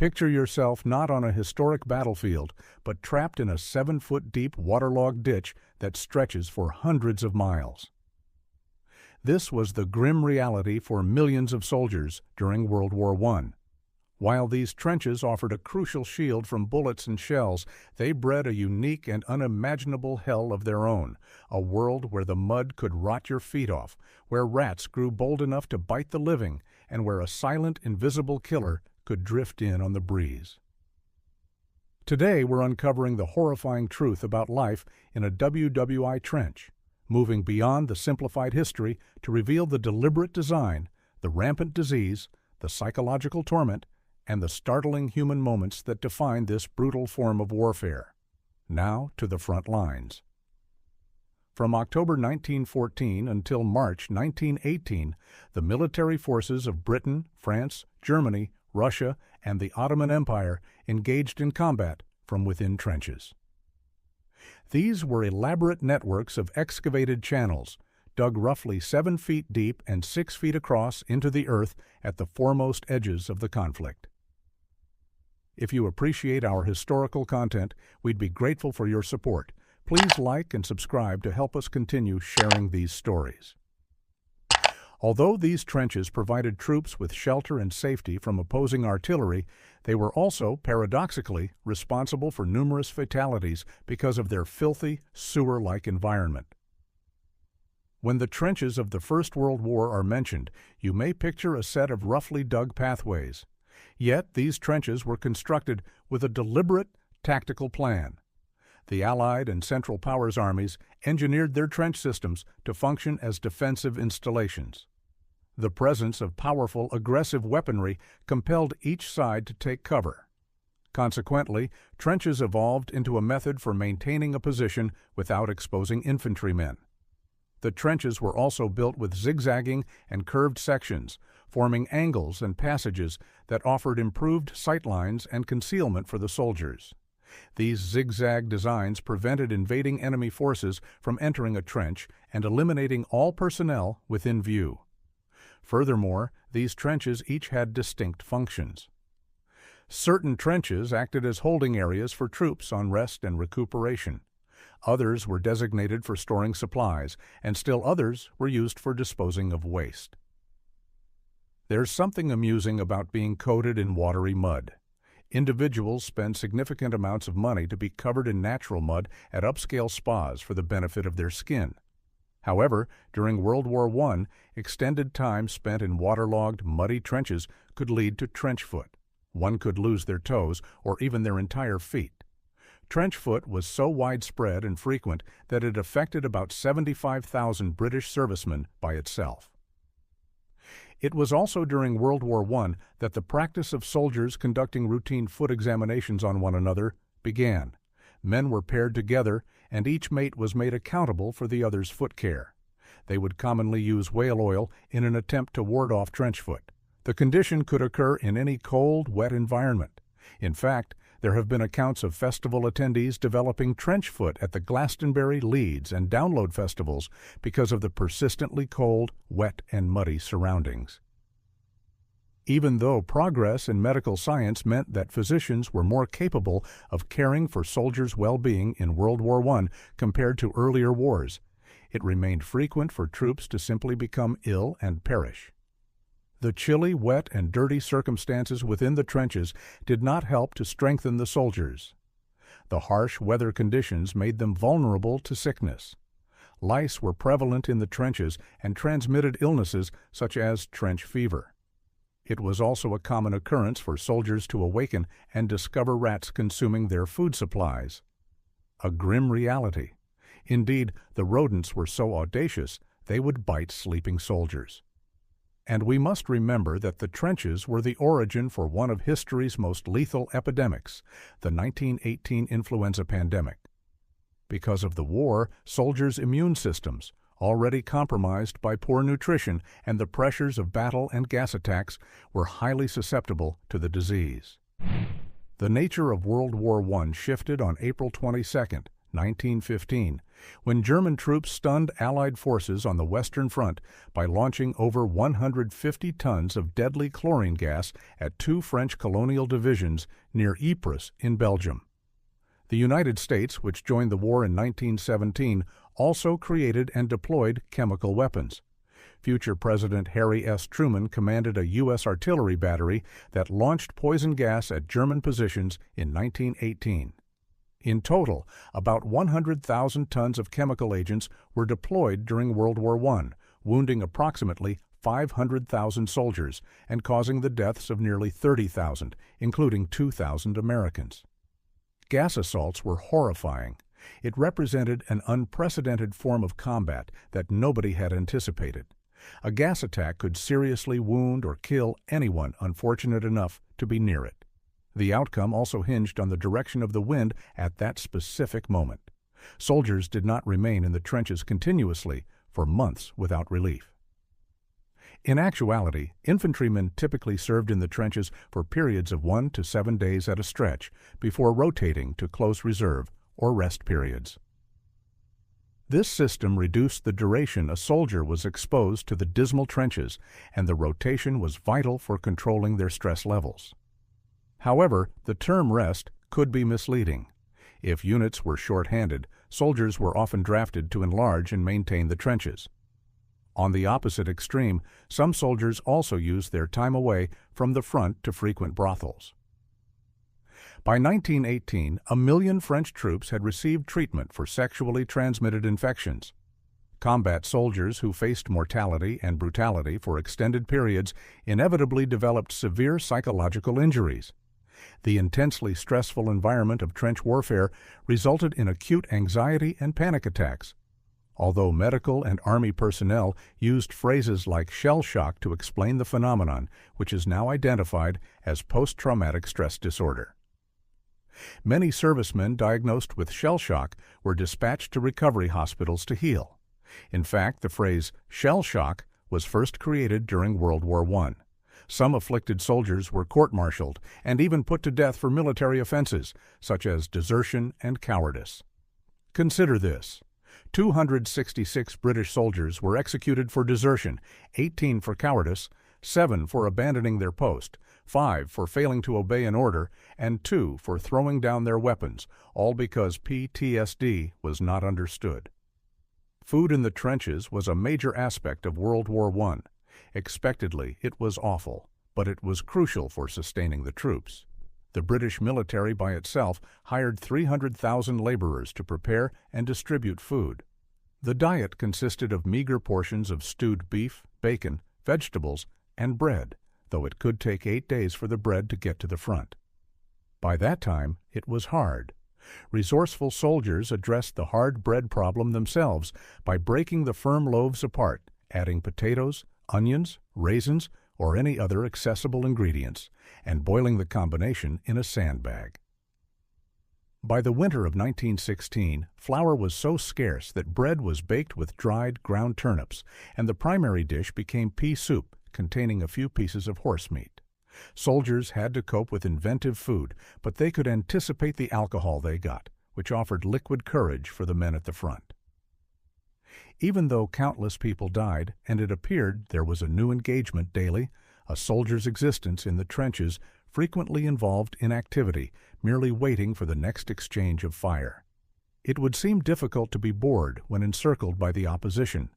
Picture yourself not on a historic battlefield, but trapped in a 7-foot-deep waterlogged ditch that stretches for hundreds of miles. This was the grim reality for millions of soldiers during World War I. While these trenches offered a crucial shield from bullets and shells, they bred a unique and unimaginable hell of their own, a world where the mud could rot your feet off, where rats grew bold enough to bite the living, and where a silent, invisible killer could drift in on the breeze. Today we're uncovering the horrifying truth about life in a WWI trench, moving beyond the simplified history to reveal the deliberate design, the rampant disease, the psychological torment, and the startling human moments that define this brutal form of warfare. Now to the front lines. From October 1914 until March 1918, the military forces of Britain, France, Germany, Russia, and the Ottoman Empire engaged in combat from within trenches. These were elaborate networks of excavated channels, dug roughly 7 feet deep and 6 feet across into the earth at the foremost edges of the conflict. If you appreciate our historical content, we'd be grateful for your support. Please like and subscribe to help us continue sharing these stories. Although these trenches provided troops with shelter and safety from opposing artillery, they were also, paradoxically, responsible for numerous fatalities because of their filthy, sewer-like environment. When the trenches of the First World War are mentioned, you may picture a set of roughly dug pathways. Yet these trenches were constructed with a deliberate, tactical plan. The Allied and Central Powers armies engineered their trench systems to function as defensive installations. The presence of powerful, aggressive weaponry compelled each side to take cover. Consequently, trenches evolved into a method for maintaining a position without exposing infantrymen. The trenches were also built with zigzagging and curved sections, forming angles and passages that offered improved sightlines and concealment for the soldiers. These zigzag designs prevented invading enemy forces from entering a trench and eliminating all personnel within view. Furthermore, these trenches each had distinct functions. Certain trenches acted as holding areas for troops on rest and recuperation. Others were designated for storing supplies, and still others were used for disposing of waste. There's something amusing about being coated in watery mud. Individuals spend significant amounts of money to be covered in natural mud at upscale spas for the benefit of their skin. However, during World War I, extended time spent in waterlogged, muddy trenches could lead to trench foot. One could lose their toes or even their entire feet. Trench foot was so widespread and frequent that it affected about 75,000 British servicemen by itself. It was also during World War I that the practice of soldiers conducting routine foot examinations on one another began. Men were paired together, and each mate was made accountable for the other's foot care. They would commonly use whale oil in an attempt to ward off trench foot. The condition could occur in any cold, wet environment. In fact, there have been accounts of festival attendees developing trench foot at the Glastonbury, Leeds, and Download festivals because of the persistently cold, wet, and muddy surroundings. Even though progress in medical science meant that physicians were more capable of caring for soldiers' well-being in World War I compared to earlier wars, it remained frequent for troops to simply become ill and perish. The chilly, wet, and dirty circumstances within the trenches did not help to strengthen the soldiers. The harsh weather conditions made them vulnerable to sickness. Lice were prevalent in the trenches and transmitted illnesses such as trench fever. It was also a common occurrence for soldiers to awaken and discover rats consuming their food supplies. A grim reality. Indeed, the rodents were so audacious they would bite sleeping soldiers. And we must remember that the trenches were the origin for one of history's most lethal epidemics, the 1918 influenza pandemic. Because of the war, soldiers' immune systems, already compromised by poor nutrition and the pressures of battle and gas attacks, were highly susceptible to the disease. The nature of World War I shifted on April 22, 1915, when German troops stunned Allied forces on the Western Front by launching over 150 tons of deadly chlorine gas at two French colonial divisions near Ypres in Belgium. The United States, which joined the war in 1917, also created and deployed chemical weapons. Future President Harry S. Truman commanded a U.S. artillery battery that launched poison gas at German positions in 1918. In total, about 100,000 tons of chemical agents were deployed during World War I, wounding approximately 500,000 soldiers and causing the deaths of nearly 30,000, including 2,000 Americans. Gas assaults were horrifying. It represented an unprecedented form of combat that nobody had anticipated. A gas attack could seriously wound or kill anyone unfortunate enough to be near it. The outcome also hinged on the direction of the wind at that specific moment. Soldiers did not remain in the trenches continuously for months without relief. In actuality, infantrymen typically served in the trenches for periods of 1 to 7 days at a stretch before rotating to close reserve or rest periods. This system reduced the duration a soldier was exposed to the dismal trenches, and the rotation was vital for controlling their stress levels. However, the term rest could be misleading. If units were short-handed, soldiers were often drafted to enlarge and maintain the trenches. On the opposite extreme, some soldiers also used their time away from the front to frequent brothels. By 1918, 1 million French troops had received treatment for sexually transmitted infections. Combat soldiers who faced mortality and brutality for extended periods inevitably developed severe psychological injuries. The intensely stressful environment of trench warfare resulted in acute anxiety and panic attacks. Although medical and Army personnel used phrases like shell shock to explain the phenomenon, which is now identified as post-traumatic stress disorder. Many servicemen diagnosed with shell shock were dispatched to recovery hospitals to heal. In fact, the phrase shell shock was first created during World War I. Some afflicted soldiers were court-martialed and even put to death for military offenses, such as desertion and cowardice. Consider this. 266 British soldiers were executed for desertion, 18 for cowardice, 7 for abandoning their post, 5 for failing to obey an order, and 2 for throwing down their weapons, all because PTSD was not understood. Food in the trenches was a major aspect of World War I. Expectedly, it was awful, but it was crucial for sustaining the troops. The British military by itself hired 300,000 laborers to prepare and distribute food. The diet consisted of meager portions of stewed beef, bacon, vegetables, and bread, though it could take 8 days for the bread to get to the front. By that time, it was hard. Resourceful soldiers addressed the hard bread problem themselves by breaking the firm loaves apart, adding potatoes, onions, raisins, or any other accessible ingredients, and boiling the combination in a sandbag. By the winter of 1916, flour was so scarce that bread was baked with dried ground turnips, and the primary dish became pea soup containing a few pieces of horse meat. Soldiers had to cope with inventive food, but they could anticipate the alcohol they got, which offered liquid courage for the men at the front. Even though countless people died, and it appeared there was a new engagement daily, a soldier's existence in the trenches frequently involved inactivity, merely waiting for the next exchange of fire. It would seem difficult to be bored when encircled by the opposition,